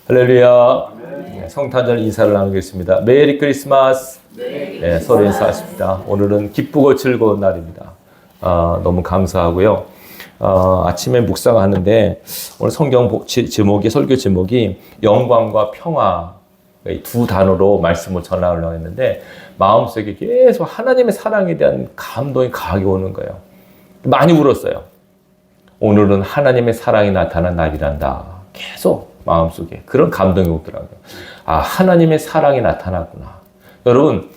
할렐루야. 네, 성탄절 인사를 나누겠습니다. 메리 크리스마스. 네, 서로 인사하십니다. 오늘은 기쁘고 즐거운 날입니다. 너무 감사하고요. 아침에 묵상하는데 오늘 성경 제목이, 설교 제목이 영광과 평화, 이 두 단어로 말씀을 전하려고 했는데 마음속에 계속 하나님의 사랑에 대한 감동이 강하게 오는 거예요. 많이 울었어요. 오늘은 하나님의 사랑이 나타난 날이란다. 계속 마음속에 그런 감동이 오더라고요. 하나님의 사랑이 나타났구나. 여러분,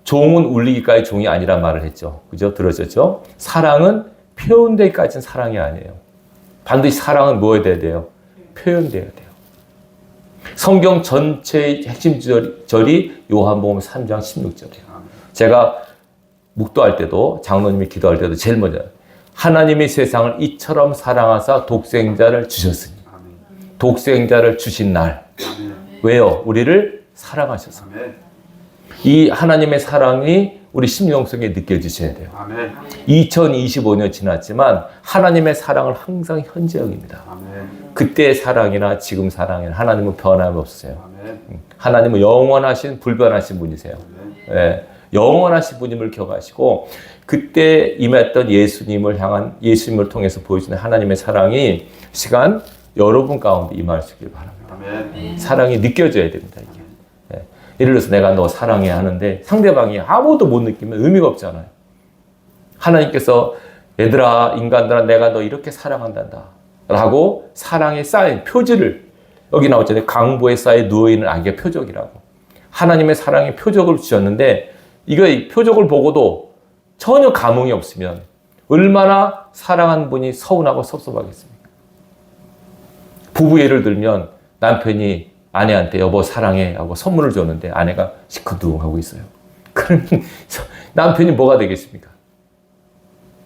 종은 울리기까지 종이 아니란 말을 했죠. 그죠? 들으셨죠? 사랑은 표현되기까지는 사랑이 아니에요. 반드시 사랑은 뭐 해야 돼요? 표현돼야 돼요. 성경 전체의 핵심 절이 요한복음 3장 16절이에요. 제가 묵도할 때도, 장로님이 기도할 때도 제일 먼저 하나님이 세상을 이처럼 사랑하사 독생자를 주셨으니, 독생자를 주신 날. 왜요? 우리를 사랑하셔서. 이 하나님의 사랑이 우리 심령 속에 느껴지셔야 돼요. 2025년 지났지만 하나님의 사랑은 항상 현재형입니다. 그때의 사랑이나 지금 사랑이나 하나님은 변함이 없으세요. 하나님은 영원하신 불변하신 분이세요. 네, 영원하신 분임을 기억하시고 그때 임했던 예수님을 향한, 예수님을 통해서 보여주는 하나님의 사랑이 시간 여러분 가운데 임하시길 바랍니다. 사랑이 느껴져야 됩니다. 이게. 네. 예를 들어서 내가 너 사랑해 하는데 상대방이 아무도 못 느끼면 의미가 없잖아요. 하나님께서 얘들아, 인간들아, 내가 너 이렇게 사랑한단다 라고 사랑에 쌓인 표지를, 여기 나오잖아요. 강보에 쌓여 누워있는 악의 표적이라고. 하나님의 사랑의 표적을 주셨는데 이거 표적을 보고도 전혀 감흥이 없으면 얼마나 사랑한 분이 서운하고 섭섭하겠습니까? 부부 예를 들면 남편이 아내한테 여보 사랑해 하고 선물을 줬는데 아내가 시큰둥하고 있어요. 그러면 남편이 뭐가 되겠습니까?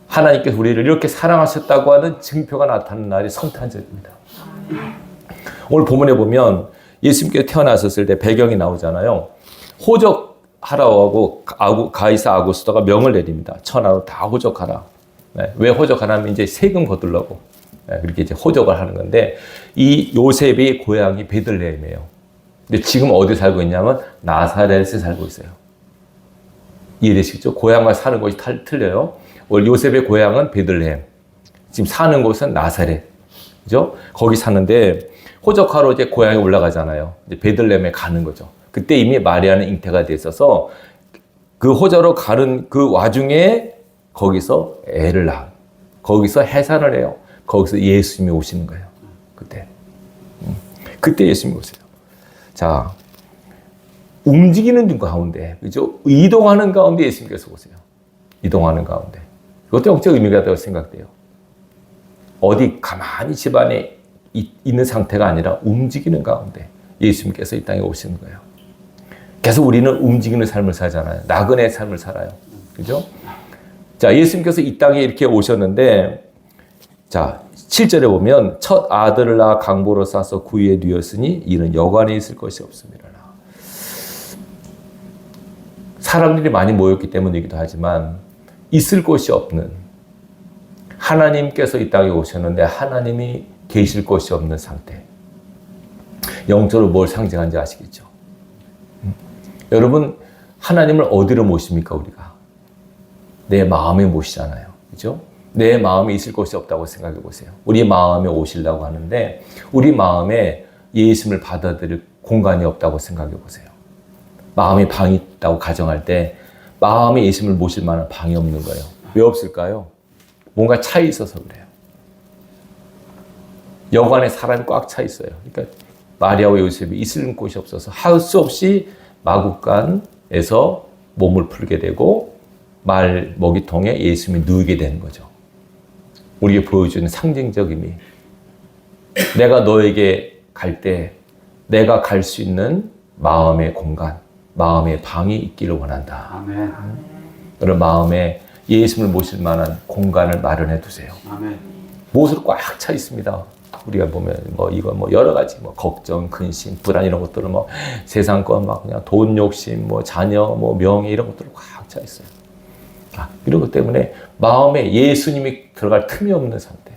하나님께서 우리를 이렇게 사랑하셨다고 하는 증표가 나타나는 날이 성탄절입니다. 오늘 본문에 보면 예수님께서 태어나셨을 때 배경이 나오잖아요. 호적하라고 하고 가이사 아구스토가 명을 내립니다. 천하로 다 호적하라. 네, 왜 호적하라면 이제 세금 거두려고. 네, 그렇게 이제 호적을 하는 건데 이 요셉의 고향이 베들레헴이에요. 근데 지금 어디 살고 있냐면 나사렛에 살고 있어요. 이해되시죠? 고향과 사는 곳이 틀려요. 요셉의 고향은 베들레헴. 지금 사는 곳은 나사렛. 그죠? 거기 사는데 호적하러 이제 고향에 올라가잖아요. 이제 베들레헴에 가는 거죠. 그때 이미 마리아는 잉태가 돼 있어서 그 호적으로 가는 그 와중에 거기서 애를 낳아. 거기서 해산을 해요. 거기서 예수님이 오시는 거예요. 그때 예수님이 오세요. 자, 움직이는 가운데, 그죠? 이동하는 가운데 예수님께서 오세요. 이동하는 가운데. 이것도 영적 의미가 있다고 생각돼요. 어디 가만히 집안에 있는 상태가 아니라 움직이는 가운데 예수님께서 이 땅에 오시는 거예요. 계속 우리는 움직이는 삶을 살잖아요. 나그네의 삶을 살아요. 그죠? 자, 예수님께서 이 땅에 이렇게 오셨는데, 자, 7절에 보면 첫 아들을 낳아 강보로 싸서 구유에 누였으니 이는 여관에 있을 것이 없습니다. 사람들이 많이 모였기 때문이기도 하지만 있을 곳이 없는, 하나님께서 이 땅에 오셨는데 하나님이 계실 곳이 없는 상태. 영적으로 뭘 상징하는지 아시겠죠? 여러분, 하나님을 어디로 모십니까, 우리가? 내 마음에 모시잖아요. 그죠? 내 마음에 있을 곳이 없다고 생각해 보세요. 우리 마음에 오시려고 하는데 우리 마음에 예수님을 받아들일 공간이 없다고 생각해 보세요. 마음에 방이 있다고 가정할 때 마음에 예수님을 모실 만한 방이 없는 거예요. 왜 없을까요? 뭔가 차 있어서 그래요. 여관에 사람이 꽉 차 있어요. 그러니까 마리아와 요셉이 있을 곳이 없어서 할 수 없이 마구간에서 몸을 풀게 되고 말 먹이통에 예수님이 누이게 되는 거죠. 우리에게 보여주는 상징적 의미. 내가 너에게 갈 때 내가 갈 수 있는 마음의 공간, 마음의 방이 있기를 원한다. 아멘. 여러분 마음에 예수님을 모실 만한 공간을 마련해 두세요. 아멘. 무엇으로 꽉 차 있습니다. 우리가 보면 이거 여러 가지 걱정, 근심, 불안 이런 것들을 세상 것 그냥 돈 욕심, 자녀, 명예 이런 것들을 꽉 차 있어요. 이런 것 때문에 마음에 예수님이 들어갈 틈이 없는 상태.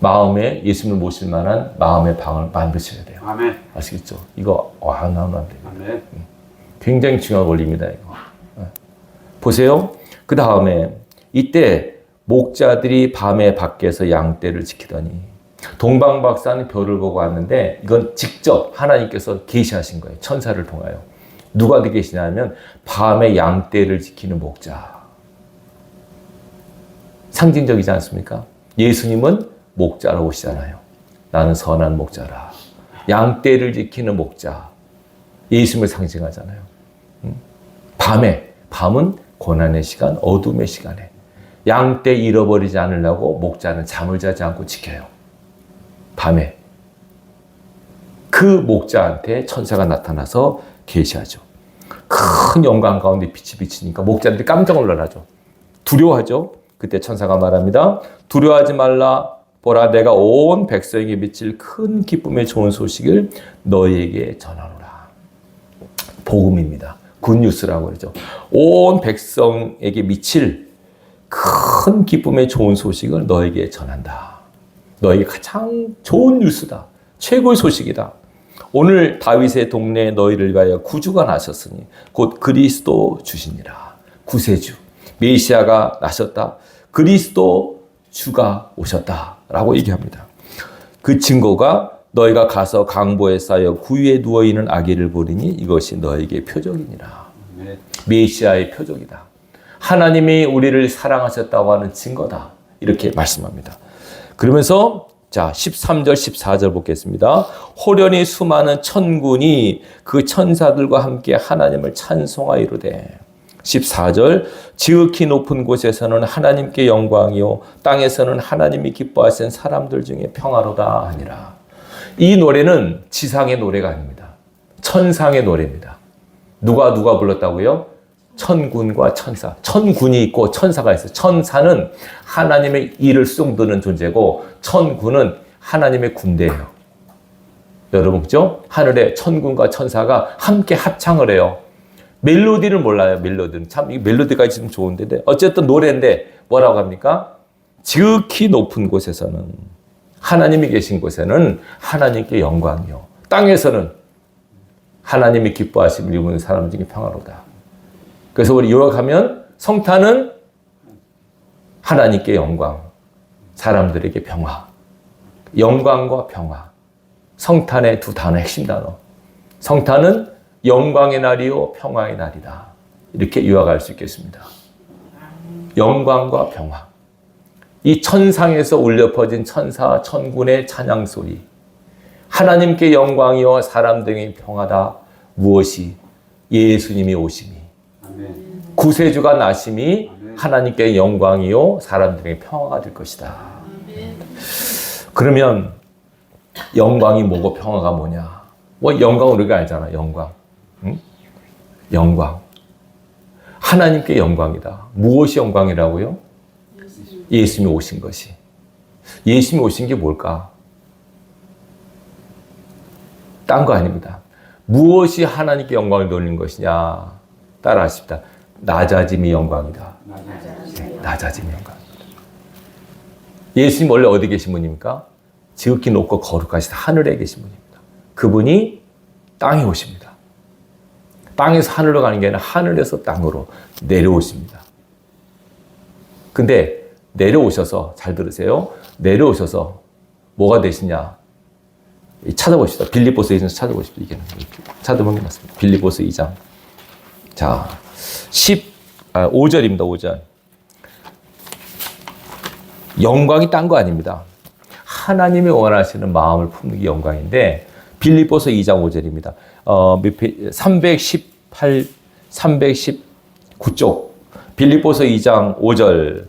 마음에 예수님을 모실 만한 마음의 방을 만드셔야 돼요. 아멘. 아시겠죠? 이거 안 나오면 안 돼요. 아멘. 굉장히 중요한 원리입니다. 이거. 보세요. 그 다음에 이때 목자들이 밤에 밖에서 양떼를 지키더니 동방박사는 별을 보고 왔는데 이건 직접 하나님께서 계시하신 거예요. 천사를 통하여. 누가 계시냐면 밤에 양떼를 지키는 목자. 상징적이지 않습니까? 예수님은 목자로 오시잖아요. 나는 선한 목자라. 양떼를 지키는 목자. 예수님을 상징하잖아요. 밤은 고난의 시간, 어둠의 시간에 양떼 잃어버리지 않으려고 목자는 잠을 자지 않고 지켜요. 밤에 그 목자한테 천사가 나타나서 계시하죠. 큰 영광 가운데 빛이 비치니까 목자들이 깜짝 놀라죠. 두려워하죠. 그때 천사가 말합니다. 두려워하지 말라. 보라, 내가 온 백성에게 미칠 큰 기쁨의 좋은 소식을 너희에게 전하노라. 복음입니다. 굿뉴스라고 그러죠. 온 백성에게 미칠 큰 기쁨의 좋은 소식을 너에게 전한다. 너에게 가장 좋은 뉴스다. 최고의 소식이다. 오늘 다윗의 동네에 너희를 위하여 구주가 나셨으니 곧 그리스도 주시니라. 구세주, 메시아가 나셨다. 그리스도 주가 오셨다. 라고 얘기합니다. 그 증거가 너희가 가서 강보에 쌓여 구유에 누워있는 아기를 보리니 이것이 너에게 표적이니라. 메시아의 표적이다. 하나님이 우리를 사랑하셨다고 하는 증거다. 이렇게 말씀합니다. 그러면서 자 13절 14절 보겠습니다. 호련히 수많은 천군이 그 천사들과 함께 하나님을 찬송하이로되 14절 지극히 높은 곳에서는 하나님께 영광이요 땅에서는 하나님이 기뻐하신 사람들 중에 평화로다 하니라. 이 노래는 지상의 노래가 아닙니다. 천상의 노래입니다. 누가 불렀다고요? 천군과 천사. 천군이 있고 천사가 있어요. 천사는 하나님의 일을 颂드는 존재고 천군은 하나님의 군대예요. 여러분 그죠? 하늘에 천군과 천사가 함께 합창을 해요. 멜로디를 몰라요. 멜로디는 참 이 멜로디가 있으면 좋은데 어쨌든 노래인데 뭐라고 합니까? 지극히 높은 곳에서는 하나님이 계신 곳에는 하나님께 영광이요. 땅에서는 하나님이 기뻐하심을 입은 사람 중에 평화로다. 그래서 우리 요약하면 성탄은 하나님께 영광, 사람들에게 평화. 영광과 평화. 성탄의 두 단어, 핵심 단어. 성탄은 영광의 날이요 평화의 날이다. 이렇게 요약할 수 있겠습니다. 영광과 평화. 이 천상에서 울려 퍼진 천사 천군의 찬양 소리. 하나님께 영광이요 사람들에게 평화다. 무엇이? 예수님이 오심이. 아멘. 구세주가 나심이 아멘. 하나님께 영광이요 사람들에게 평화가 될 것이다. 아멘. 그러면 영광이 뭐고 평화가 뭐냐? 뭐 영광은 우리가 알잖아. 영광. 응? 영광. 하나님께 영광이다. 무엇이 영광이라고요? 예수님이 오신 것이. 예수님이 오신 게 뭘까? 딴 거 아닙니다. 무엇이 하나님께 영광을 돌리는 것이냐? 따라하십시다. 낮아짐이 영광이다. 네, 낮아짐이 영광입니다. 예수님 원래 어디 계신 분입니까? 지극히 높고 거룩하신 하늘에 계신 분입니다. 그분이 땅에 오십니다. 땅에서 하늘로 가는 게 아니라 하늘에서 땅으로 내려오십니다. 근데 내려오셔서 잘 들으세요. 내려오셔서 뭐가 되시냐? 찾아보십시다. 빌립보서 2장 찾아보십시오. 이게 찾아보는 게 맞습니다. 빌립보서 2장. 자, 5절입니다. 5절. 영광이 딴 거 아닙니다. 하나님이 원하시는 마음을 품는 게 영광인데 빌립보서 2장 5절입니다. 319쪽 빌립보서 2장 5절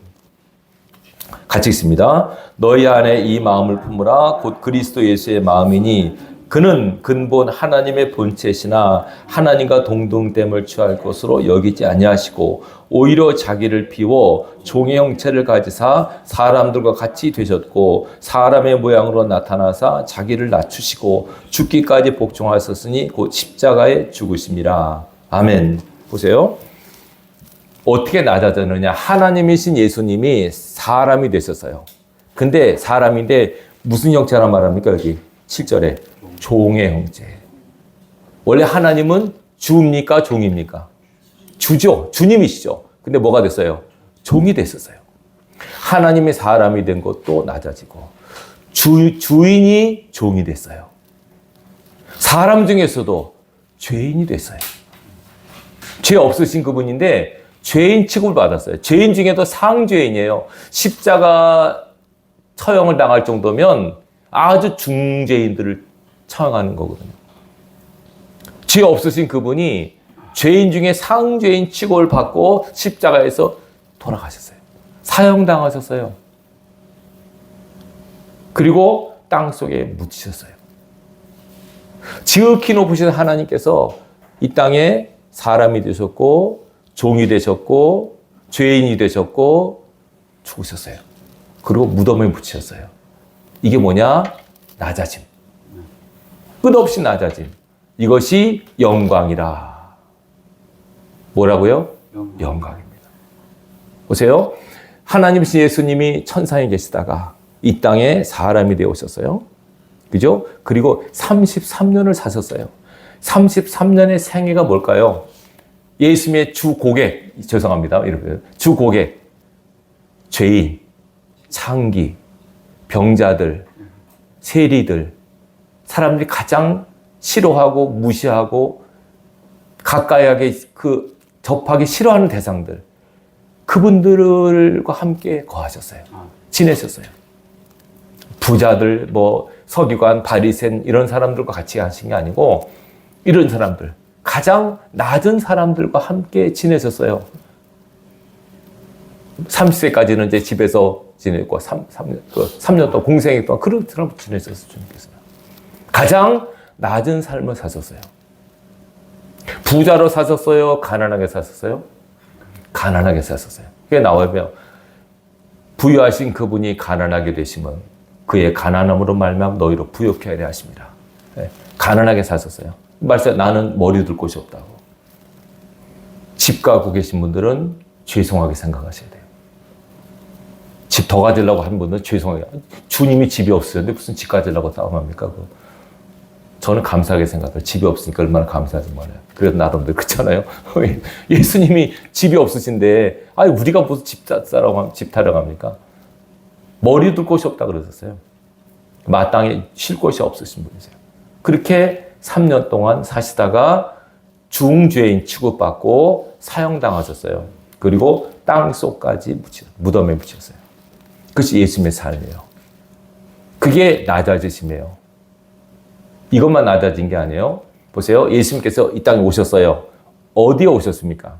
같이 읽습니다. 너희 안에 이 마음을 품으라. 곧 그리스도 예수의 마음이니 그는 근본 하나님의 본체시나 하나님과 동등됨을 취할 것으로 여기지 아니하시고 오히려 자기를 비워 종의 형체를 가지사 사람들과 같이 되셨고 사람의 모양으로 나타나사 자기를 낮추시고 죽기까지 복종하셨으니 곧 십자가에 죽으심이라. 아멘. 보세요. 어떻게 낮아졌느냐? 하나님이신 예수님이 사람이 되셨어요. 근데 사람인데 무슨 형체라 말합니까? 여기 7절에 종의 형체. 원래 하나님은 주입니까? 종입니까? 주죠. 주님이시죠. 근데 뭐가 됐어요? 종이 됐었어요. 하나님의 사람이 된 것도 낮아지고 주인이 종이 됐어요. 사람 중에서도 죄인이 됐어요. 죄 없으신 그분인데 죄인 취급을 받았어요. 죄인 중에도 상죄인이에요. 십자가 처형을 당할 정도면 아주 중죄인들을 처형하는 거거든요. 죄 없으신 그분이 죄인 중에 상죄인 취급을 받고 십자가에서 돌아가셨어요. 사형당하셨어요. 그리고 땅 속에 묻히셨어요. 지극히 높으신 하나님께서 이 땅에 사람이 되셨고 종이 되셨고 죄인이 되셨고 죽으셨어요. 그리고 무덤에 묻히셨어요. 이게 뭐냐? 낮아짐. 끝없이 낮아짐. 이것이 영광이라. 뭐라고요? 영광입니다. 보세요. 하나님이신 예수님이 천상에 계시다가 이 땅에 사람이 되어 오셨어요. 그죠? 그리고 33년을 사셨어요. 33년의 생애가 뭘까요? 예수님의 주 고객, 죄송합니다. 이렇게 주 고객, 죄인, 창기, 병자들, 세리들, 사람들이 가장 싫어하고 무시하고 가까이하게 접하기 싫어하는 대상들, 그분들과 함께 거하셨어요. 지내셨어요. 부자들, 서기관, 바리새인 이런 사람들과 같이 하신 게 아니고 이런 사람들, 가장 낮은 사람들과 함께 지내셨어요. 30세까지는 이제 집에서 지내고 3년 동안 공생애 동안 그런 사람 지내셨어요. 주님께서. 가장 낮은 삶을 사셨어요. 부자로 사셨어요? 가난하게 사셨어요? 가난하게 사셨어요. 그게 나오면 부유하신 그분이 가난하게 되시면 그의 가난함으로 말미암아 너희로 부욕케 하려 하십니다. 네. 가난하게 사셨어요. 말씀 나는 머리 둘 곳이 없다고. 집 가고 계신 분들은 죄송하게 생각하셔야 돼요. 집 더 가지려고 한 분은 죄송하게. 주님이 집이 없으셨는데 무슨 집 가지려고 싸움합니까? 저는 감사하게 생각해요. 집이 없으니까 얼마나 감사하지 말아요. 그래도 나름대로 그렇잖아요. 예수님이 집이 없으신데 우리가 무슨 집 타러 갑니까? 머리 둘 곳이 없다 그러셨어요. 마땅히 쉴 곳이 없으신 분이세요. 그렇게 3년 동안 사시다가 중죄인 취급받고 사형당하셨어요. 그리고 땅 속까지 무덤에 묻혔어요. 그것이 예수님의 삶이에요. 그게 낮아지심이에요. 이것만 낮아진 게 아니에요. 보세요. 예수님께서 이 땅에 오셨어요. 어디에 오셨습니까?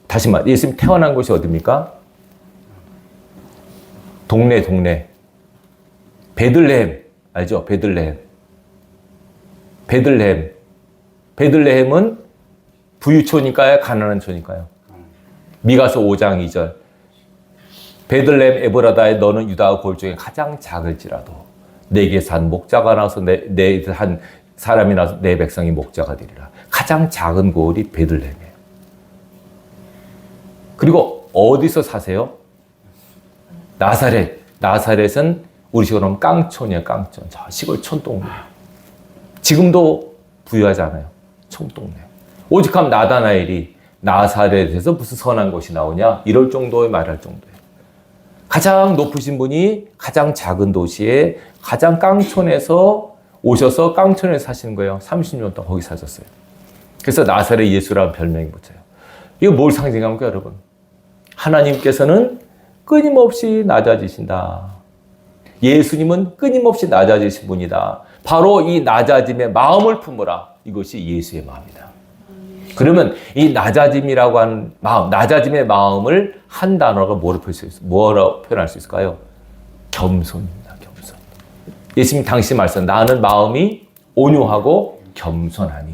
다시 말해, 예수님 태어난 곳이 어디입니까? 동네. 베들레헴. 알죠? 베들레헴은 부유촌일까요? 가난한 촌일까요? 미가서 5장 2절. 베들레헴 에브라다에 너는 유다 골 중에 가장 작을지라도 내게 산 목자가 나서 한 사람이 나서 내 백성이 목자가 되리라. 가장 작은 골이 베들레헴이에요. 그리고 어디서 사세요? 나사렛은 우리 식으로 하면 깡촌이에요. 깡촌. 저 시골 촌동네. 지금도 부유하지 않아요. 촌동네. 오직하면 나다나엘이 나사렛에서 무슨 선한 것이 나오냐 이럴 정도의 말할 정도예요. 가장 높으신 분이 가장 작은 도시에 가장 깡촌에서 오셔서 깡촌에서 사시는 거예요. 30년 동안 거기 사셨어요. 그래서 나사렛 예수라는 별명이 붙여요. 이거 뭘 상징합니까, 여러분? 하나님께서는 끊임없이 낮아지신다. 예수님은 끊임없이 낮아지신 분이다. 바로 이 낮아짐의 마음을 품으라. 이것이 예수의 마음이다. 그러면 이 낮아짐이라고 하는 마음, 낮아짐의 마음을 한 단어가 뭐라고 표현할 수 있을까요? 겸손입니다. 겸손. 예수님 당시 말씀, 나는 마음이 온유하고 겸손하니.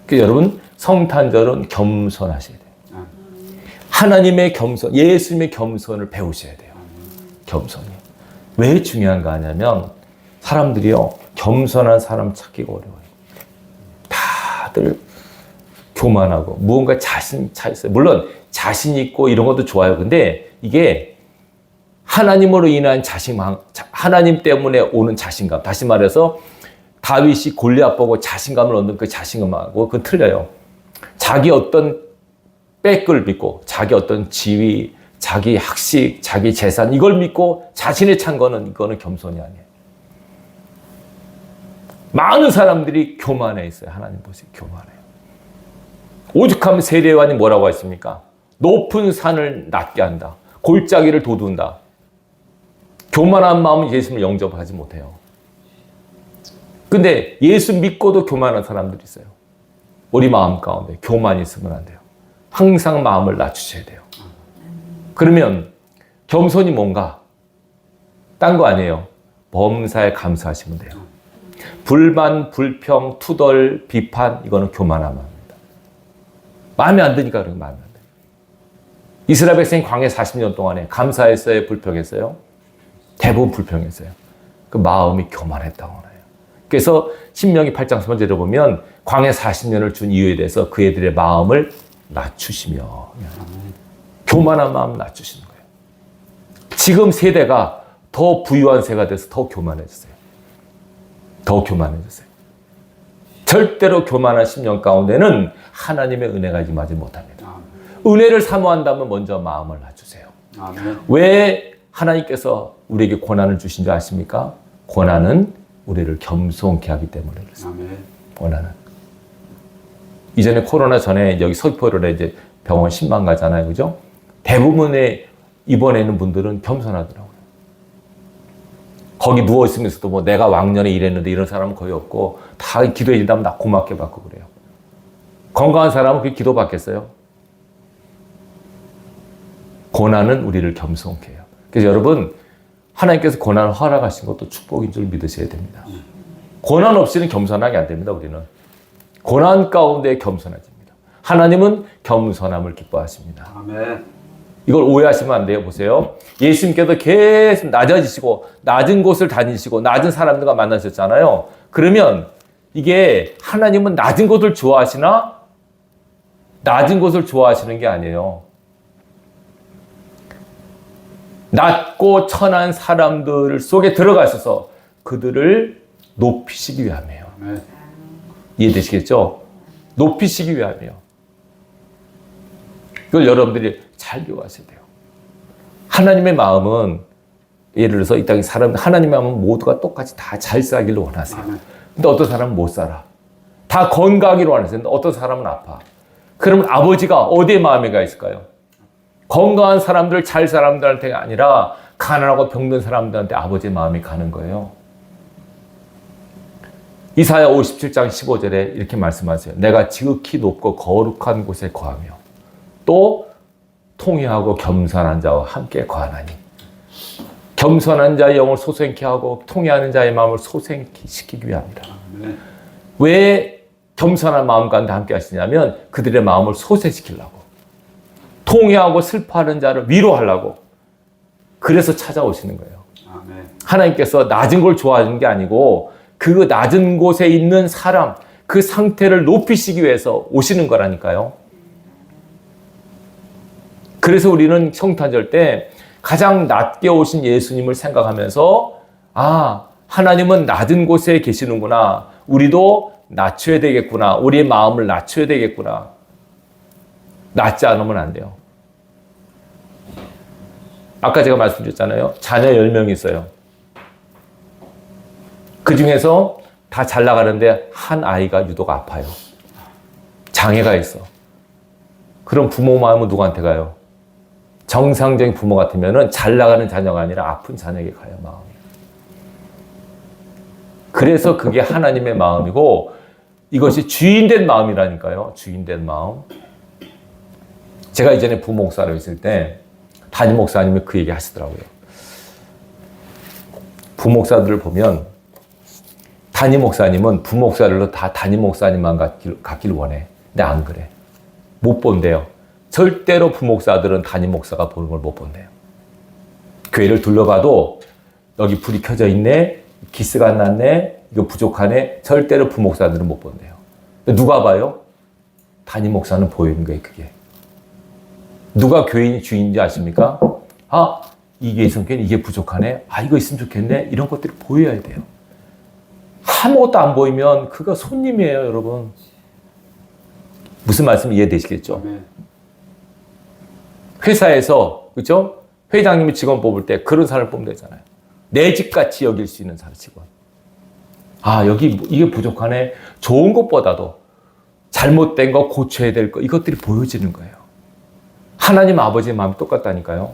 그러니까 여러분, 성탄절은 겸손하셔야 돼요. 하나님의 겸손, 예수님의 겸손을 배우셔야 돼요. 겸손이. 왜 중요한가 하냐면 사람들이요, 겸손한 사람 찾기가 어려워요. 다들 교만하고 무언가 차 있어요. 물론 자신 있고 이런 것도 좋아요. 근데 이게 하나님으로 인한 하나님 때문에 오는 자신감. 다시 말해서 다윗이 골리앗 보고 자신감을 얻는 그 자신감하고 그건 틀려요. 자기 어떤 백을 믿고 자기 어떤 지위, 자기 학식, 자기 재산 이걸 믿고 자신을 찬 거는 이거는 겸손이 아니에요. 많은 사람들이 교만해 있어요. 하나님 보시기 교만해요. 오죽하면 세례요한이 뭐라고 했습니까? 높은 산을 낮게 한다. 골짜기를 돋운다. 교만한 마음은 예수님을 영접하지 못해요. 근데 예수 믿고도 교만한 사람들이 있어요. 우리 마음 가운데 교만이 있으면 안 돼요. 항상 마음을 낮추셔야 돼요. 그러면 겸손이 뭔가? 딴 거 아니에요. 범사에 감사하시면 돼요. 불만, 불평, 투덜, 비판 이거는 교만한 마음입니다. 마음에 안 드니까 그런 마음에 안 돼요. 이스라엘 백성이 광야 40년 동안에 감사했어요? 불평했어요? 대부분 불평했어요. 그 마음이 교만했다고 하나요. 그래서 신명기 8장 3절에 보면 광야 40년을 준 이유에 대해서 그애들의 마음을 낮추시며 교만한 마음 낮추시는 거예요. 지금 세대가 더 부유한 세가 돼서 더 교만해졌어요. 더 교만해졌어요. 절대로 교만한 심령 가운데는 하나님의 은혜가 임하지 못합니다. 은혜를 사모한다면 먼저 마음을 낮추세요. 왜 하나님께서 우리에게 고난을 주신 줄 아십니까? 고난은 우리를 겸손케 하기 때문에 그렇습니다. 고난은. 이전에 코로나 전에 여기 서귀포로 이제 병원 10만 가잖아요. 그죠? 대부분의 입원해 있는 분들은 겸손하더라고요. 거기 누워있으면서도 뭐 내가 왕년에 이랬는데 이런 사람은 거의 없고 다 기도해 준다면 나 고맙게 받고 그래요. 건강한 사람은 그렇게 기도 받겠어요? 고난은 우리를 겸손케 해요. 그래서 여러분 하나님께서 고난을 허락하신 것도 축복인 줄 믿으셔야 됩니다. 고난 없이는 겸손하게 안 됩니다. 우리는. 고난 가운데 겸손해집니다. 하나님은 겸손함을 기뻐하십니다. 아멘. 이걸 오해하시면 안 돼요. 보세요. 예수님께서 계속 낮아지시고 낮은 곳을 다니시고 낮은 사람들과 만나셨잖아요. 그러면 이게 하나님은 낮은 곳을 좋아하시나? 낮은 곳을 좋아하시는 게 아니에요. 낮고 천한 사람들 속에 들어가셔서 그들을 높이시기 위함이에요. 이해되시겠죠? 높이시기 위함이에요. 이걸 여러분들이 잘 기억하셔야 돼요. 하나님의 마음은 예를 들어서 이 땅에 사람 하나님의 마음은 모두가 똑같이 다 잘 살기를 원하세요. 근데 어떤 사람은 못 살아. 다 건강하기를 원하세요. 근데 어떤 사람은 아파. 그러면 아버지가 어디에 마음이 가 있을까요? 건강한 사람들, 잘 사람들한테가 아니라 가난하고 병든 사람들한테 아버지의 마음이 가는 거예요. 이사야 57장 15절에 이렇게 말씀하세요. 내가 지극히 높고 거룩한 곳에 거하며 또 통회하고 겸손한 자와 함께 거하나니. 겸손한 자의 영을 소생케 하고 통회하는 자의 마음을 소생케 시키기 위함이다. 왜 겸손한 마음 가운데 함께 하시냐면 그들의 마음을 소생시키려고. 통회하고 슬퍼하는 자를 위로하려고. 그래서 찾아오시는 거예요. 하나님께서 낮은 걸 좋아하는 게 아니고 그 낮은 곳에 있는 사람, 그 상태를 높이시기 위해서 오시는 거라니까요. 그래서 우리는 성탄절 때 가장 낮게 오신 예수님을 생각하면서 아, 하나님은 낮은 곳에 계시는구나. 우리도 낮춰야 되겠구나. 우리의 마음을 낮춰야 되겠구나. 낮지 않으면 안 돼요. 아까 제가 말씀드렸잖아요. 자녀 10명 있어요. 그 중에서 다 잘 나가는데 한 아이가 유독 아파요. 장애가 있어. 그럼 부모 마음은 누구한테 가요? 정상적인 부모 같으면 잘 나가는 자녀가 아니라 아픈 자녀에게 가요, 마음이. 그래서 그게 하나님의 마음이고 이것이 주인된 마음이라니까요. 주인된 마음. 제가 이전에 부목사로 있을 때 담임 목사님이 그 얘기 하시더라고요. 부목사들을 보면 담임 목사님은 부목사들로 다 담임 목사님만 갖길 원해. 근데 안 그래. 못 본대요. 절대로 부목사들은 담임 목사가 보는 걸 못 본대요. 교회를 둘러봐도 여기 불이 켜져 있네, 기스가 안 났네, 이거 부족하네. 절대로 부목사들은 못 본대요. 누가 봐요? 담임 목사는 보이는 거예요, 그게. 누가 교인 주인인지 아십니까? 아, 이게 있으면 좋겠네, 이게 부족하네, 아 이거 있으면 좋겠네, 이런 것들이 보여야 돼요. 아무것도 안 보이면 그거 손님이에요, 여러분. 무슨 말씀 이해되시겠죠? 회사에서, 그죠? 회장님이 직원 뽑을 때 그런 사람을 뽑으면 되잖아요. 내 집같이 여길 수 있는 사람, 직원. 아, 여기 이게 부족하네. 좋은 것보다도 잘못된 거, 고쳐야 될 거, 이것들이 보여지는 거예요. 하나님 아버지의 마음이 똑같다니까요.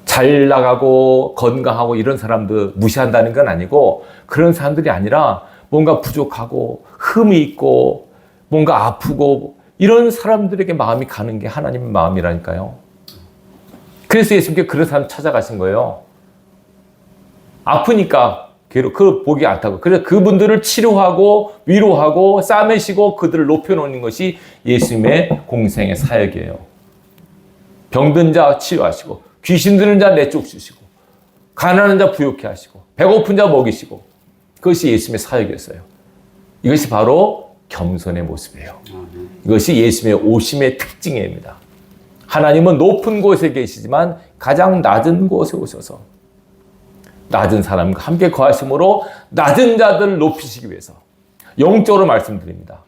잘 나가고 건강하고 이런 사람들 무시한다는 건 아니고, 그런 사람들이 아니라 뭔가 부족하고 흠이 있고 뭔가 아프고 이런 사람들에게 마음이 가는 게 하나님의 마음이라니까요. 그래서 예수님께 그런 사람 찾아가신 거예요. 아프니까 그 보기 싫다고. 그래서 그분들을 치료하고 위로하고 싸매시고 그들을 높여놓는 것이 예수님의 공생의 사역이에요. 병든 자 치료하시고, 귀신 들은 자 내쫓으시고, 가난한 자 부욕케 하시고, 배고픈 자 먹이시고, 그것이 예수님의 사역이었어요. 이것이 바로 겸손의 모습이에요. 이것이 예수님의 오심의 특징입니다. 하나님은 높은 곳에 계시지만 가장 낮은 곳에 오셔서 낮은 사람과 함께 거하심으로 낮은 자들을 높이시기 위해서, 영적으로 말씀드립니다.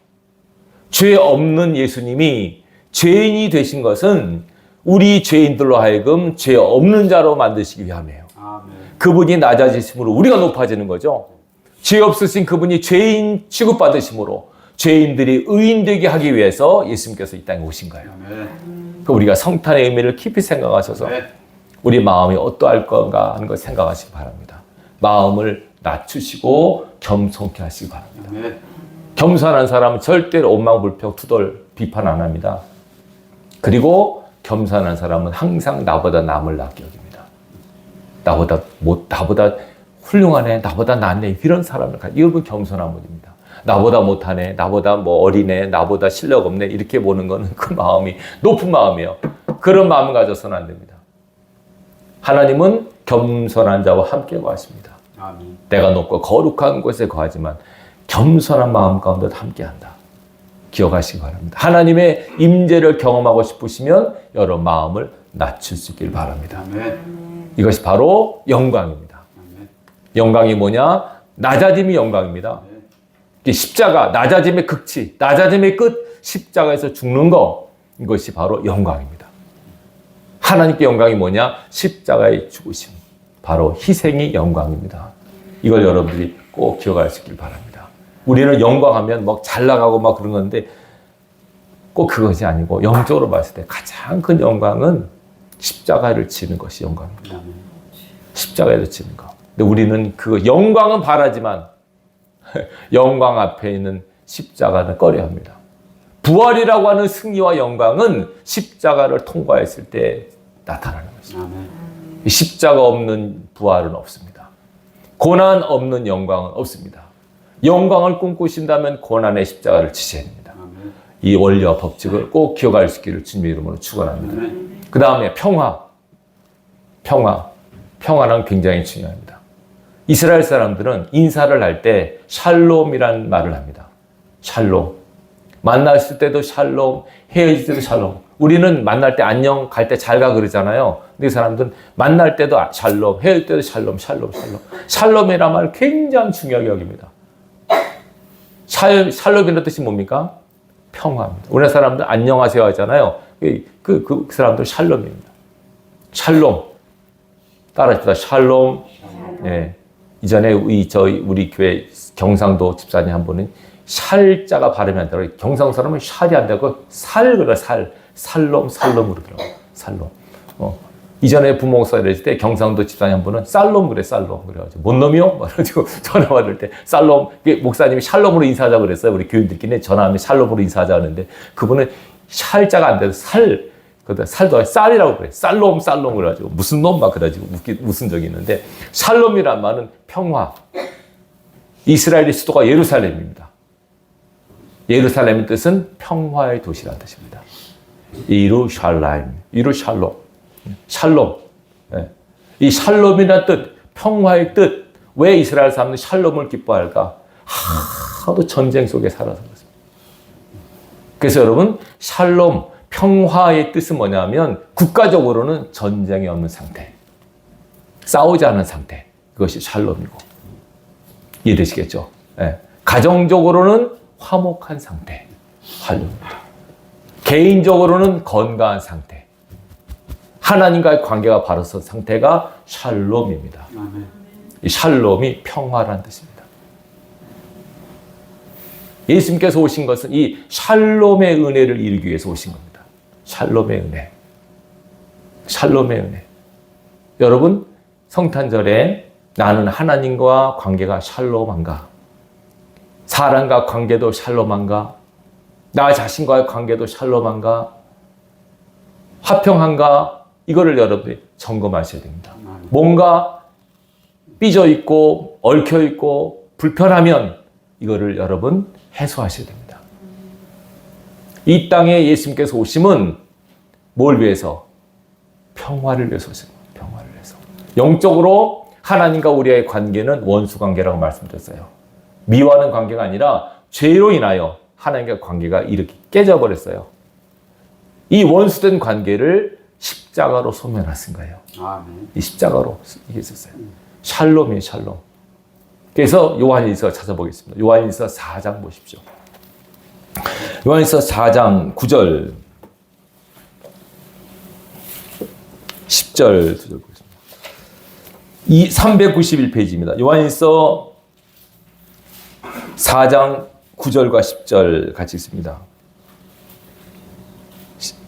죄 없는 예수님이 죄인이 되신 것은 우리 죄인들로 하여금 죄 없는 자로 만드시기 위함이에요. 그분이 낮아지심으로 우리가 높아지는 거죠. 죄 없으신 그분이 죄인 취급받으심으로 죄인들이 의인되게 하기 위해서 예수님께서 이 땅에 오신 거예요. 그러니까 우리가 성탄의 의미를 깊이 생각하셔서 우리 마음이 어떠할 건가 하는 걸 생각하시기 바랍니다. 마음을 낮추시고 겸손케 하시기 바랍니다. 겸손한 사람은 절대로 원망불평, 투덜, 비판 안 합니다. 그리고 겸손한 사람은 항상 나보다 남을 낮게 여깁니다. 나보다 훌륭하네, 나보다 낫네, 이런 사람을 이건 겸손한 분입니다. 나보다 못하네, 나보다 어리네, 나보다 실력 없네, 이렇게 보는 거는 그 마음이 높은 마음이에요. 그런 마음을 가져서는 안 됩니다. 하나님은 겸손한 자와 함께 거하십니다. 아멘. 내가 높고 거룩한 곳에 거하지만 겸손한 마음 가운데 함께한다. 기억하시기 바랍니다. 하나님의 임재를 경험하고 싶으시면 여러분 마음을 낮출 수 있길 바랍니다. 아멘. 이것이 바로 영광입니다. 아멘. 영광이 뭐냐? 낮아짐이 영광입니다. 십자가, 낮아짐의 극치, 낮아짐의 끝, 십자가에서 죽는 거, 이것이 바로 영광입니다. 하나님께 영광이 뭐냐? 십자가의 죽으심, 바로 희생이 영광입니다. 이걸 여러분들이 꼭 기억할 수 있길 바랍니다. 우리는 영광하면 잘 나가고 그런 건데 꼭 그것이 아니고, 영적으로 봤을 때 가장 큰 영광은 십자가를 지는 것이 영광입니다. 십자가를 지는 거. 근데 우리는 그 영광은 바라지만 영광 앞에 있는 십자가는 꺼려합니다. 부활이라고 하는 승리와 영광은 십자가를 통과했을 때 나타나는 것입니다. 십자가 없는 부활은 없습니다. 고난 없는 영광은 없습니다. 영광을 꿈꾸신다면 고난의 십자가를 지셔야 됩니다. 이 원리와 법칙을 꼭 기억할 수 있기를 주님의 이름으로 축원합니다. 그 다음에 평화는 굉장히 중요합니다. 이스라엘 사람들은 인사를 할 때 샬롬이라는 말을 합니다. 샬롬. 만났을 때도 샬롬, 헤어질 때도 샬롬. 우리는 만날 때 안녕, 갈 때 잘 가 그러잖아요. 근데 이 사람들은 만날 때도 샬롬, 헤어질 때도 샬롬. 샬롬이라는 말을 굉장히 중요하게 여깁니다. 샬롬이라는 뜻이 뭡니까? 평화입니다. 우리나라 사람들 안녕하세요 하잖아요. 그 사람들 샬롬입니다. 샬롬. 따라합시다. 샬롬. 네. 이전에 우리 교회 경상도 집사님 한 분은 샬자가 발음이 안 되더라고요. 경상도 사람은 샬이 안 되고 그래, 살롬으로 들어가요. 살롬. 이전에 부목사 했을 때 경상도 집사님 한 분은 살롬 그래, 살롬. 그래가지고, 뭔 놈이요? 그래가지고 전화 받을 때 살롬, 목사님이 샬롬으로 인사하자고 그랬어요. 우리 교인들끼리 전화하면 샬롬으로 인사하자 하는데 그분은 샬자가 안 돼서 살도 쌀이라고 그래. 살롬 그래가지고 무슨 놈 막 그래가지고 웃은 적이 있는데, 샬롬이란 말은 평화. 이스라엘의 수도가 예루살렘입니다. 예루살렘의 뜻은 평화의 도시라는 뜻입니다. 이루샬롬. 샬롬. 네. 이 샬롬이라는 뜻, 평화의 뜻. 왜 이스라엘 사람들이 샬롬을 기뻐할까? 하도 전쟁 속에 살아서 그렇습니다. 그래서 여러분, 샬롬, 평화의 뜻은 뭐냐면 국가적으로는 전쟁이 없는 상태, 싸우지 않은 상태, 그것이 샬롬이고, 이해되시겠죠? 네. 가정적으로는 화목한 상태, 샬롬입니다. 개인적으로는 건강한 상태, 하나님과의 관계가 바로 선 상태가 샬롬입니다. 이 샬롬이 평화라는 뜻입니다. 예수님께서 오신 것은 이 샬롬의 은혜를 이루기 위해서 오신 겁니다. 샬롬의 은혜. 샬롬의 은혜. 여러분, 성탄절에 나는 하나님과 관계가 샬롬한가? 사람과 관계도 샬롬한가? 나 자신과의 관계도 샬롬한가? 화평한가? 이거를 여러분이 점검하셔야 됩니다. 뭔가 삐져 있고 얽혀 있고 불편하면 이거를 여러분 해소하셔야 됩니다. 이 땅에 예수님께서 오심은 뭘 위해서? 평화를 위해서 오신 거예요. 평화를 위해서. 영적으로 하나님과 우리의 관계는 원수 관계라고 말씀드렸어요. 미워하는 관계가 아니라 죄로 인하여 하나님과 관계가 이렇게 깨져버렸어요. 이 원수된 관계를 십자가로 소멸하신 거예요. 이 십자가로 이게 있었어요. 샬롬이에요, 샬롬. 그래서 요한일서 찾아보겠습니다. 요한일서 4장 보십시오. 요한일서 4장 9절 10절 9절 보겠습니다. 이 391페이지입니다. 요한일서 4장 9절과 10절 같이 있습니다.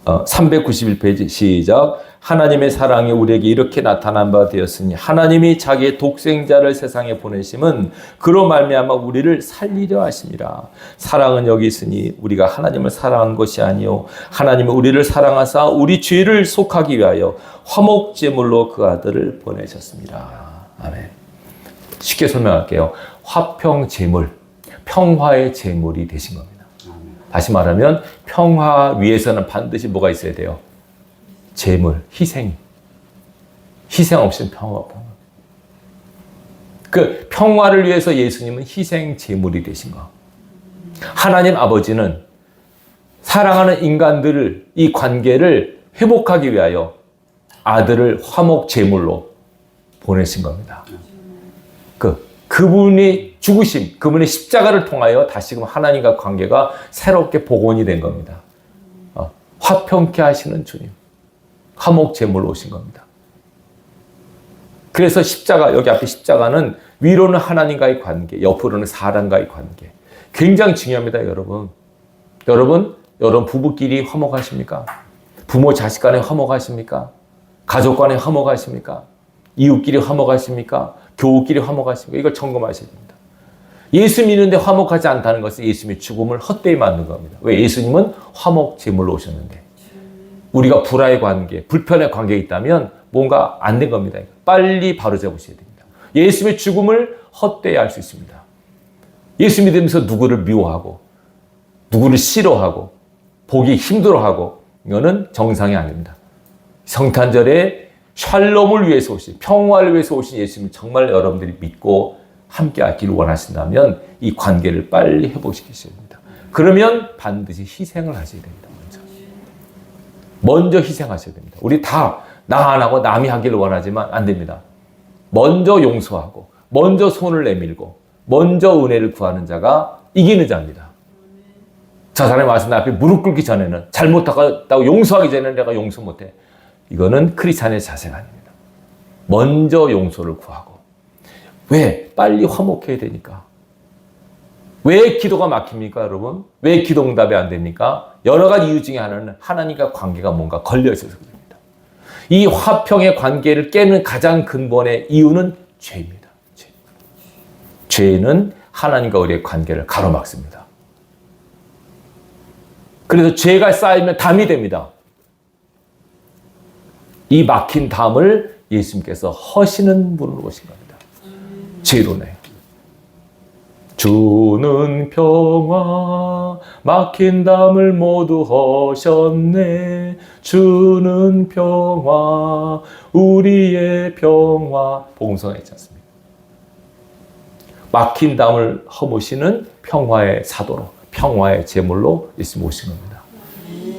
391페이지 시작. 하나님의 사랑이 우리에게 이렇게 나타난 바 되었으니 하나님이 자기의 독생자를 세상에 보내심은 그로 말미암아 우리를 살리려 하심이라. 사랑은 여기 있으니 우리가 하나님을 사랑한 것이 아니요 하나님은 우리를 사랑하사 우리 죄를 속하기 위하여 화목제물로 그 아들을 보내셨습니다. 아멘. 쉽게 설명할게요. 화평제물, 평화의 제물이 되신 겁니다. 다시 말하면 평화 위에서는 반드시 뭐가 있어야 돼요? 제물, 희생. 희생 없이는 평화가 없다. 그 평화를 위해서 예수님은 희생 제물이 되신 거. 하나님 아버지는 사랑하는 인간들을 이 관계를 회복하기 위하여 아들을 화목 제물로 보내신 겁니다. 그분이 죽으심, 그분의 십자가를 통하여 다시금 하나님과 관계가 새롭게 복원이 된 겁니다. 화평케 하시는 주님, 화목 제물로 오신 겁니다. 그래서 십자가, 여기 앞에 십자가는 위로는 하나님과의 관계, 옆으로는 사람과의 관계. 굉장히 중요합니다, 여러분. 여러분 부부끼리 화목하십니까? 부모 자식 간에 화목하십니까? 가족 간에 화목하십니까? 이웃끼리 화목하십니까? 교우끼리 화목하십니까? 이걸 점검하셔야 됩니다. 예수 믿는데 화목하지 않다는 것은 예수님의 죽음을 헛되이 만든 겁니다. 왜? 예수님은 화목 제물로 오셨는데 우리가 불화의 관계, 불편의 관계에 있다면 뭔가 안 된 겁니다. 빨리 바로잡으셔야 됩니다. 예수님의 죽음을 헛되이 할 수 있습니다. 예수 믿으면서 누구를 미워하고 누구를 싫어하고 보기 힘들어하고 이거는 정상이 아닙니다. 성탄절에 샬롬을 위해서 오신, 평화를 위해서 오신 예수님을 정말 여러분들이 믿고 함께 하기를 원하신다면 이 관계를 빨리 회복시키셔야 됩니다. 그러면 반드시 희생을 하셔야 됩니다. 먼저 희생하셔야 됩니다. 우리 다 나 안 하고 남이 하기를 원하지만 안 됩니다. 먼저 용서하고 먼저 손을 내밀고 먼저 은혜를 구하는 자가 이기는 자입니다. 저 사람이 와서 내 앞에 무릎 꿇기 전에는 잘못하다고 용서하기 전에는 내가 용서 못해. 이거는 크리스찬의 자세가 아닙니다. 먼저 용서를 구하고. 왜? 빨리 화목해야 되니까. 왜 기도가 막힙니까, 여러분? 왜 기도 응답이 안 됩니까? 여러 가지 이유 중에 하나는 하나님과 관계가 뭔가 걸려 있어서 그렇습니다. 이 화평의 관계를 깨는 가장 근본의 이유는 죄입니다. 죄는 하나님과 우리의 관계를 가로막습니다. 그래서 죄가 쌓이면 담이 됩니다. 이 막힌 담을 예수님께서 허시는 분으로 오신 겁니다. 죄로네. 주는 평화 막힌 담을 모두 허셨네. 주는 평화 우리의 평화. 복음서에 있지 않습니까? 막힌 담을 허무시는 평화의 사도로, 평화의 제물로 예수님 오신 겁니다.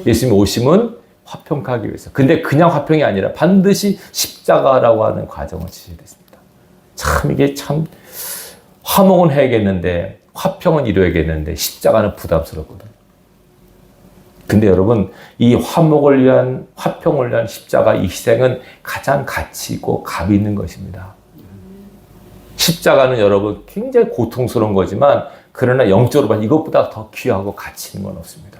예수님이 오심은 화평하기 위해서. 근데 그냥 화평이 아니라 반드시 십자가라고 하는 과정을 지셔야 됐습니다. 참 이게 참 화목은 해야겠는데 화평은 이루어야겠는데 십자가는 부담스럽거든요. 근데 여러분, 이 화목을 위한, 화평을 위한 십자가 이 희생은 가장 가치 있고 값이 있는 것입니다. 십자가는 여러분 굉장히 고통스러운 거지만 그러나 영적으로 보면 이것보다 더 귀하고 가치 있는 건 없습니다.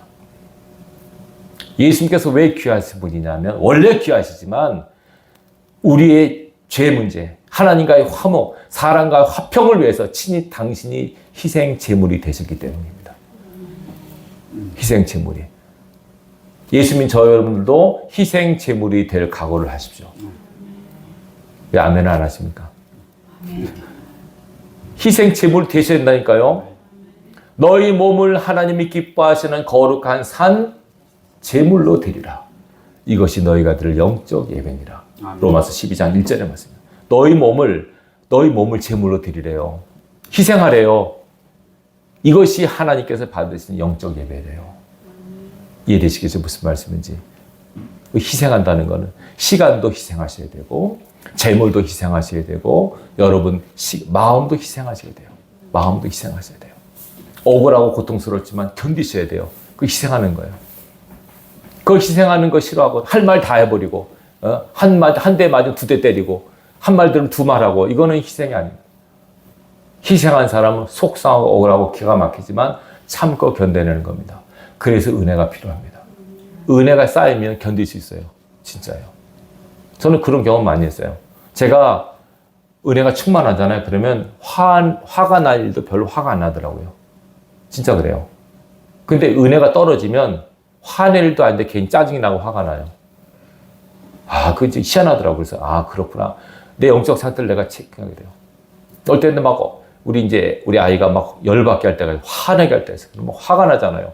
예수님께서 왜 귀하신 분이냐면 원래 귀하시지만 우리의 죄 문제, 하나님과의 화목, 사람과의 화평을 위해서 친히 당신이 희생 제물이 되셨기 때문입니다. 희생 제물이. 예수님 저 여러분들도 희생 제물이 될 각오를 하십시오. 왜 아멘 안 하십니까? 희생 제물 되셔야 된다니까요. 너희 몸을 하나님이 기뻐하시는 거룩한 산 제물로 드리라. 이것이 너희가 드릴 영적 예배니라. 로마서 12장 1절에 말씀입니다. 너희 몸을 제물로 드리래요. 희생하래요. 이것이 하나님께서 받으신 영적 예배래요. 이해되시겠죠? 무슨 말씀인지. 희생한다는 것은 시간도 희생하셔야 되고 재물도 희생하셔야 되고 여러분 마음도 희생하셔야 돼요. 마음도 희생하셔야 돼요. 억울하고 고통스럽지만 견디셔야 돼요. 그 희생하는 거예요. 그 희생하는 거 싫어하고 할 말 다 해버리고 한 대 맞으면 두 대 때리고 한 말 들으면 두 말하고 이거는 희생이 아닙니다. 희생한 사람은 속상하고 억울하고 기가 막히지만 참고 견뎌내는 겁니다. 그래서 은혜가 필요합니다. 은혜가 쌓이면 견딜 수 있어요. 진짜요. 저는 그런 경험 많이 했어요. 제가 은혜가 충만하잖아요. 그러면 화가 날 일도 별로 화가 안 나더라고요. 진짜 그래요. 근데 은혜가 떨어지면 화낼 일도 아닌데 괜히 짜증이 나고 화가 나요. 그거 이제 희한하더라고요. 그래서 그렇구나. 내 영적 상태를 내가 체크하게 돼요. 어떨 때는 막 우리 아이가 막 열받게 할 때가 화내게 할 때가 있어요. 막 화가 나잖아요.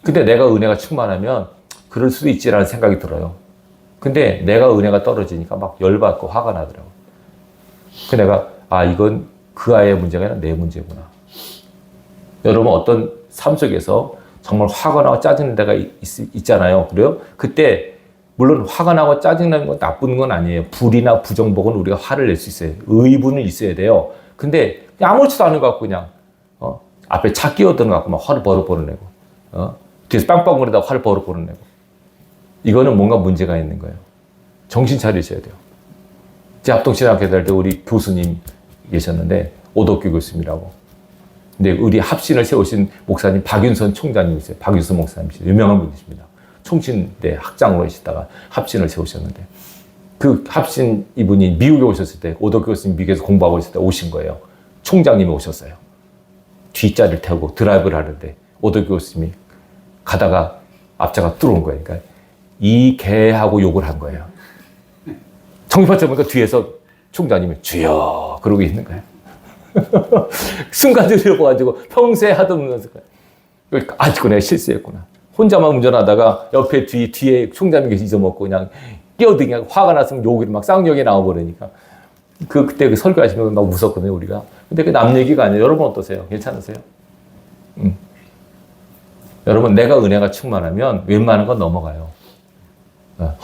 근데 내가 은혜가 충만하면 그럴 수도 있지라는 생각이 들어요. 근데 내가 은혜가 떨어지니까 막 열받고 화가 나더라고요. 그 내가 이건 그 아이의 문제가 아니라 내 문제구나. 여러분 어떤 삶 속에서 정말 화가 나고 짜증나는 데가 있잖아요. 그래요? 그때 물론 화가 나고 짜증나는 건 나쁜 건 아니에요. 불이나 부정복은 우리가 화를 낼 수 있어요. 의분은 있어야 돼요. 근데 아무렇지도 않은 것 같고 그냥 앞에 차 끼어드는 것 같고 막 화를 버럭버럭 내고 뒤에서 빵빵거리다 화를 버럭버럭 내고 이거는 뭔가 문제가 있는 거예요. 정신 차리셔야 돼요. 제 합동신학교 다닐 때 우리 교수님 계셨는데 오덕규 교수님이라고. 근데 우리 합신을 세우신 목사님 박윤선 총장님이세요. 박윤선 목사님이세요. 유명한 분이십니다. 총신대 학장으로 계시다가 합신을 세우셨는데 그 합신 이분이 미국에 오셨을 때 오덕규 교수님 미국에서 공부하고 있을 때 오신 거예요. 총장님이 오셨어요. 뒷자리를 태우고 드라이브를 하는데 오덕규 교수님이 가다가 앞차가 들어온 거예요. 그러니까 이 개하고 욕을 한 거예요. 정신바짝 보니까 뒤에서 총장님이 주여 그러고 있는 거예요. 순간적으로 봐가지고 평소에 하던 연습. 아직도 내가 실수했구나. 혼자만 운전하다가 옆에 뒤에 총장님이 잊어먹고 그냥 끼어들게 화가 났으면 욕이 막 쌍욕이 나와버리니까 그때 그 설교하시면 막 무섭거든요 우리가. 근데 그 남 얘기가 아니에요. 여러분 어떠세요? 괜찮으세요? 여러분 내가 은혜가 충만하면 웬만한 건 넘어가요.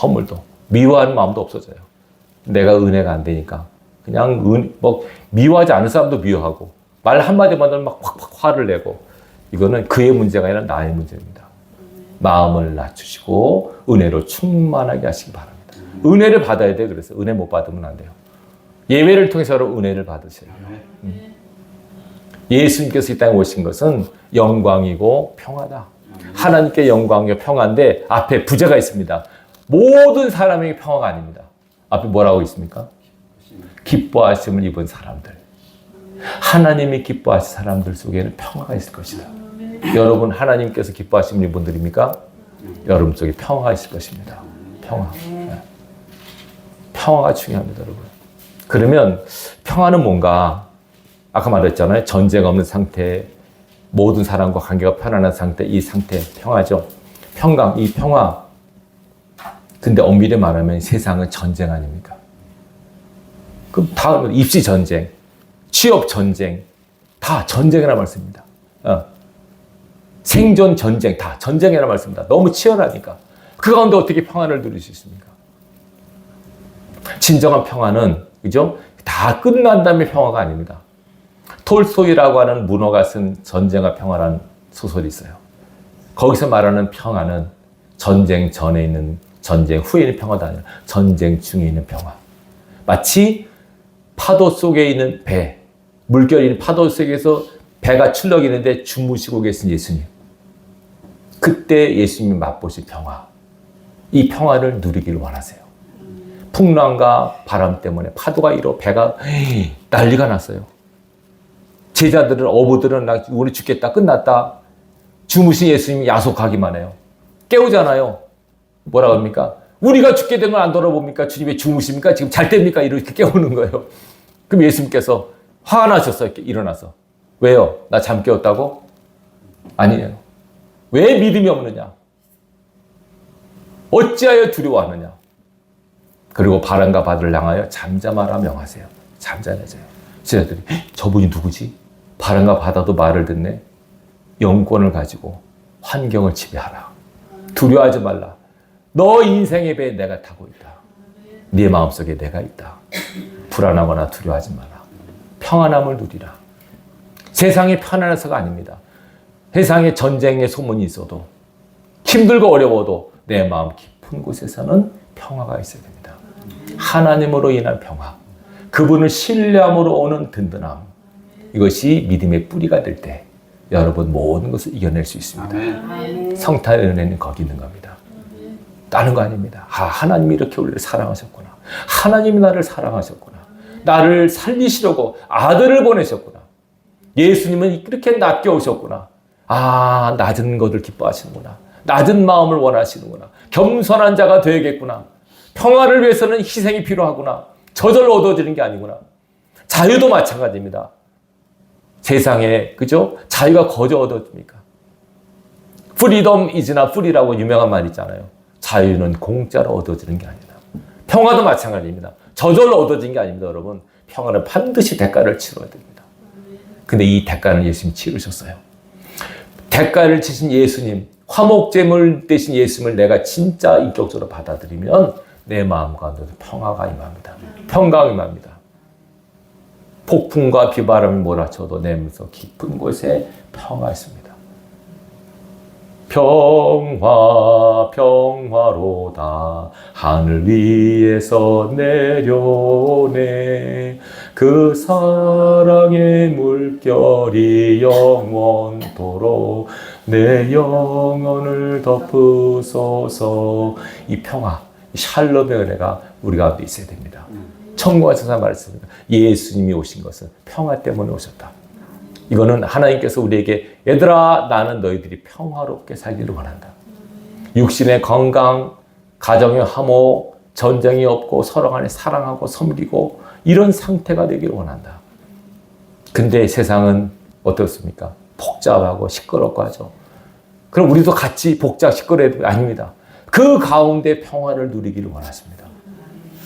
허물도 미워하는 마음도 없어져요. 내가 은혜가 안 되니까 그냥 미워하지 않은 사람도 미워하고 말 한마디만 하면 막 확 화를 내고 이거는 그의 문제가 아니라 나의 문제입니다. 마음을 낮추시고 은혜로 충만하게 하시기 바랍니다. 은혜를 받아야 돼요. 그래서 은혜 못 받으면 안 돼요. 예배를 통해서 은혜를 받으셔야 돼요. 예수님께서 이 땅에 오신 것은 영광이고 평화다. 하나님께 영광이고 평화인데 앞에 부제가 있습니다. 모든 사람에게 평화가 아닙니다. 앞에 뭐라고 있습니까? 기뻐하심을 입은 사람들. 하나님이 기뻐하신 사람들 속에는 평화가 있을 것이다. 여러분 하나님께서 기뻐하시는 분들입니까? 여러분 속에 평화가 있을 것입니다. 평화. 평화가 중요합니다, 여러분. 그러면 평화는 뭔가? 아까 말했잖아요. 전쟁 없는 상태, 모든 사람과 관계가 편안한 상태, 이 상태 평화죠. 평강, 이 평화. 근데 엄밀히 말하면 세상은 전쟁 아닙니까? 그럼 다 입시 전쟁, 취업 전쟁, 다 전쟁이라 말씀입니다. 생존, 전쟁, 다 전쟁이라는 말씀입니다. 너무 치열하니까. 그 가운데 어떻게 평안을 누릴 수 있습니까? 진정한 평안은, 그죠? 다 끝난 다음에 평화가 아닙니다. 톨스토이라고 하는 문어가 쓴 전쟁과 평화라는 소설이 있어요. 거기서 말하는 평화는 전쟁 전에 있는, 전쟁 후에 있는 평화도 아니라 전쟁 중에 있는 평화. 마치 파도 속에 있는 배, 물결이 있는 파도 속에서 배가 출렁이는데 주무시고 계신 예수님. 그때 예수님이 맛보신 평화. 이 평화를 누리기를 원하세요. 풍랑과 바람 때문에 파도가 일어 배가 난리가 났어요. 제자들은, 어부들은 나 우리 죽겠다, 끝났다. 주무신 예수님이 야속하기만 해요. 깨우잖아요. 뭐라고 합니까? 우리가 죽게 되면 안 돌아봅니까? 주님이 주무십니까? 지금 잘 됩니까? 이렇게 깨우는 거예요. 그럼 예수님께서 화가 나셨어요. 이렇게 일어나서. 왜요? 나 잠 깨웠다고? 아니에요. 왜 믿음이 없느냐? 어찌하여 두려워하느냐? 그리고 바람과 바다를 향하여 잠잠하라 명하세요. 잠잠해져요. 제자들이 저분이 누구지? 바람과 바다도 말을 듣네. 영권을 가지고 환경을 지배하라. 두려워하지 말라. 너 인생의 배에 내가 타고 있다. 네 마음속에 내가 있다. 불안하거나 두려워하지 마라. 평안함을 누리라. 세상이 편안해서가 아닙니다. 세상에 전쟁의 소문이 있어도, 힘들고 어려워도 내 마음 깊은 곳에서는 평화가 있어야 됩니다. 하나님으로 인한 평화, 그분을 신뢰함으로 오는 든든함, 이것이 믿음의 뿌리가 될 때 여러분 모든 것을 이겨낼 수 있습니다. 성탄의 은혜는 거기 있는 겁니다. 다른 거 아닙니다. 하나님이 이렇게 우리를 사랑하셨구나. 하나님이 나를 사랑하셨구나. 나를 살리시려고 아들을 보내셨구나. 예수님은 이렇게 낮게 오셨구나. 낮은 것을 기뻐하시는구나. 낮은 마음을 원하시는구나. 겸손한 자가 되야겠구나. 평화를 위해서는 희생이 필요하구나. 저절로 얻어지는 게 아니구나. 자유도 마찬가지입니다. 세상에, 그죠? 자유가 거저 얻어집니까? Freedom is not free라고 유명한 말 있잖아요. 자유는 공짜로 얻어지는 게 아니다. 평화도 마찬가지입니다. 저절로 얻어진 게 아닙니다, 여러분. 평화는 반드시 대가를 치러야 됩니다. 근데 이 대가는 예수님이 치르셨어요. 대가를 치신 예수님, 화목제물 대신 예수님을 내가 진짜 인격적으로 받아들이면 내 마음 가운데도 평화가 임합니다. 평강이 임합니다. 폭풍과 비바람이 몰아쳐도 내 마음속 깊은 곳에 평화가 있습니다. 평화 평화로다 하늘 위에서 내려오네 그 사랑의 물결이 영원토록 내 영혼을 덮으소서. 이 평화, 샬롬의 은혜가 우리 가운데 있어야 됩니다. 천국과 세상 말했습니다. 예수님이 오신 것은 평화 때문에 오셨다. 이거는 하나님께서 우리에게 얘들아 나는 너희들이 평화롭게 살기를 원한다. 육신의 건강, 가정의 화목, 전쟁이 없고 서로 간에 사랑하고 섬기고 이런 상태가 되기를 원한다. 근데 세상은 어떻습니까? 복잡하고 시끄럽고 하죠. 그럼 우리도 같이 복잡 시끄러워야 되는 거 아닙니다. 그 가운데 평화를 누리기를 원하십니다.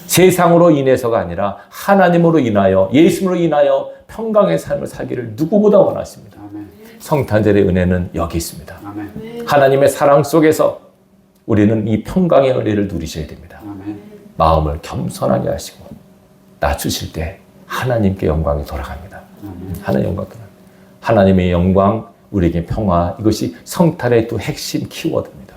세상으로 인해서가 아니라 하나님으로 인하여 예수님으로 인하여 평강의 삶을 살기를 누구보다 원하십니다. 아멘. 성탄절의 은혜는 여기 있습니다. 아멘. 하나님의 사랑 속에서 우리는 이 평강의 은혜를 누리셔야 됩니다. 아멘. 마음을 겸손하게 하시고 낮추실 때 하나님께 영광이 돌아갑니다. 아멘. 하나님 영광 돌아갑니다. 하나님의 영광, 우리에게 평화, 이것이 성탄의 또 핵심 키워드입니다.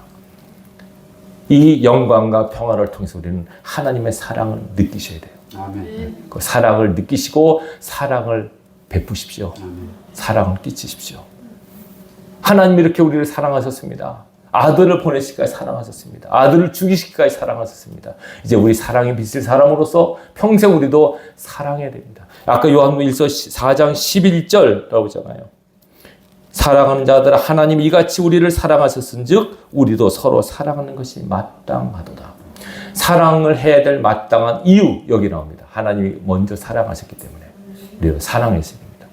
이 영광과 평화를 통해서 우리는 하나님의 사랑을 느끼셔야 돼요. 아멘. 그 사랑을 느끼시고 사랑을 베푸십시오. 아멘. 사랑을 끼치십시오. 하나님이 이렇게 우리를 사랑하셨습니다. 아들을 보내시기까지 사랑하셨습니다. 아들을 죽이시기까지 사랑하셨습니다. 이제 우리 사랑에 빚을 사람으로서 평생 우리도 사랑해야 됩니다. 아까 요한복음 4장 11절이라고 하잖아요. 사랑하는 자들아 하나님이 이같이 우리를 사랑하셨은즉 우리도 서로 사랑하는 것이 마땅하도다. 사랑을 해야 될 마땅한 이유 여기 나옵니다. 하나님이 먼저 사랑하셨기 때문에 우리를 사랑하셔야 됩니다.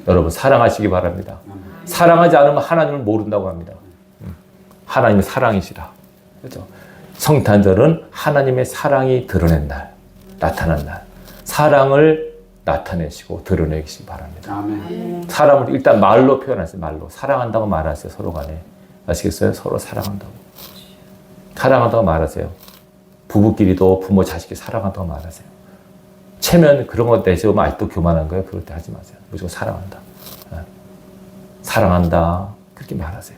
여러분 사랑하시기 바랍니다. 사랑하지 않으면 하나님을 모른다고 합니다. 하나님의 사랑이시라. 그렇죠? 성탄절은 하나님의 사랑이 드러낸 날, 나타난 날. 사랑을 나타내시고 드러내시기 바랍니다. 아멘. 사람을 일단 말로 표현하세요. 말로. 사랑한다고 말하세요. 서로 간에. 아시겠어요? 서로 사랑한다고. 사랑한다고 말하세요. 부부끼리도 부모 자식이 사랑한다고 말하세요. 체면 그런 거 내세우면 아직도 교만한 거예요. 그럴 때 하지 마세요. 무조건 사랑한다. 사랑한다. 그렇게 말하세요.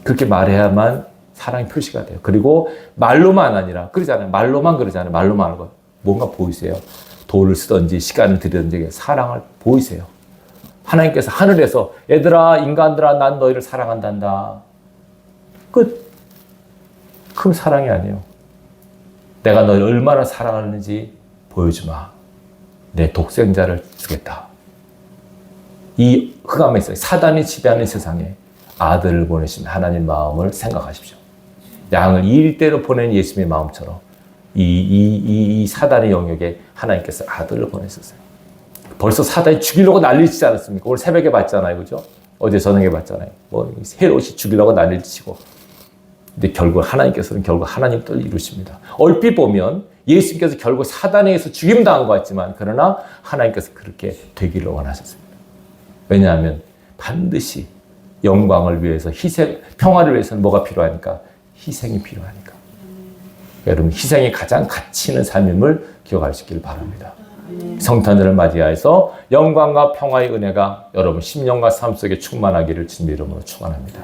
그렇게 말해야만 사랑의 표시가 돼요. 그리고 말로만 아니라 그러잖아요. 말로만 그러잖아요. 말로만 하는 거. 뭔가 보이세요. 돌을 쓰든지 시간을 들이든지 사랑을 보이세요. 하나님께서 하늘에서 얘들아 인간들아 난 너희를 사랑한단다. 끝. 큰 사랑이 아니에요. 내가 너를 얼마나 사랑하는지 보여주마. 내 독생자를 주겠다. 이 흑암에 있어요. 사단이 지배하는 세상에 아들을 보내신 하나님 마음을 생각하십시오. 양을 일대로 보낸 예수님의 마음처럼 이 사단의 영역에 하나님께서 아들을 보내셨어요. 벌써 사단이 죽이려고 난리치지 않았습니까? 오늘 새벽에 봤잖아요. 그죠? 어제 저녁에 봤잖아요. 뭐 헤롯이 죽이려고 난리치고. 근데 결국 하나님께서는 결국 하나님 뜻을 이루십니다. 얼핏 보면 예수님께서 결국 사단에 의해서 죽임당한 것 같지만 그러나 하나님께서 그렇게 되기를 원하셨습니다. 왜냐하면 반드시 영광을 위해서 희생, 평화를 위해서는 뭐가 필요하니까? 희생이 필요하니까. 여러분 희생이 가장 가치 있는 삶임을 기억하시길 바랍니다. 성탄절을 맞이하여서 영광과 평화의 은혜가 여러분 심령과 삶 속에 충만하기를 주님의 이름으로 축원합니다.